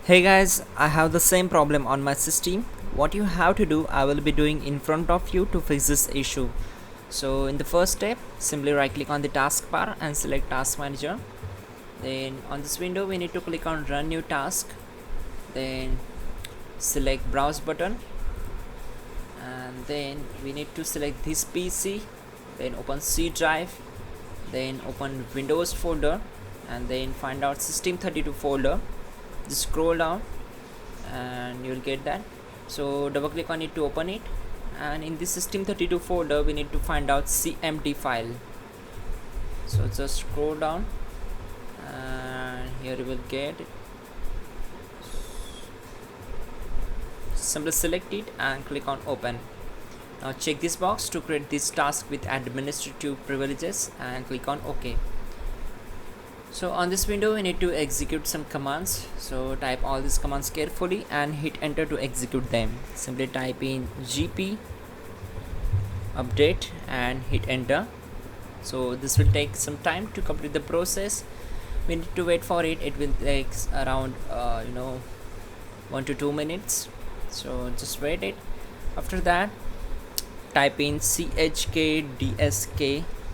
Hey guys, I have the same problem on my system. What you have to do, I will be doing in front of you to fix this issue. So in the first step, simply right click on the taskbar and select task manager. Then on this window we need to click on run new task. Then select browse button, and then we need to select this PC. Then open C drive, then open Windows folder, and then find out system32 folder. Just scroll down and you'll get that. So double click on it to open it, and in this system32 folder we need to find out cmd file. So just scroll down and here you will get it. Simply select it and click on open. Now check this box to create this task with administrative privileges and click on OK. So on this window we need to execute some commands. So type all these commands carefully and hit enter to execute them. Simply type in gp update and hit enter. So this will take some time to complete the process. We need to wait for it. It will take around 1 to 2 minutes. So just wait it. After that, type in chkdsk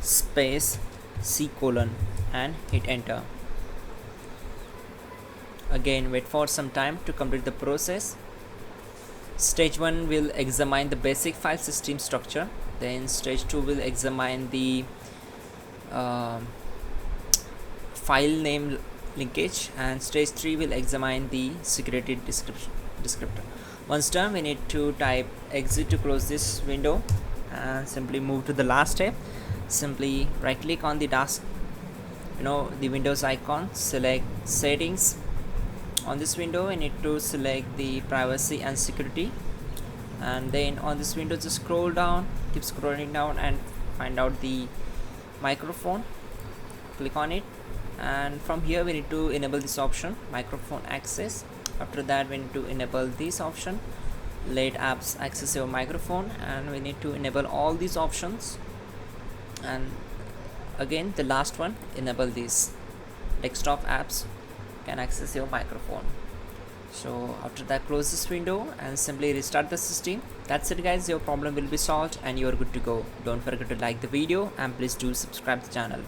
space c colon and hit enter. Again wait for some time to complete the process. Stage 1 will examine the basic file system structure, then stage 2 will examine the file name linkage, and stage 3 will examine the security descriptor. Once done, we need to type exit to close this window and simply move to the last step. Simply right click on the task, the Windows icon, select settings. On this window we need to select the privacy and security, and then on this window just scroll down, keep scrolling down and find out the microphone. Click on it, and from here we need to enable this option, microphone access. After that we need to enable this option, let apps access your microphone, and we need to enable all these options. And again the last one, enable this, desktop apps can access your microphone. So after that, close this window and simply restart the system. That's it guys, your problem will be solved and you are good to go. Don't forget to like the video and please do subscribe the channel.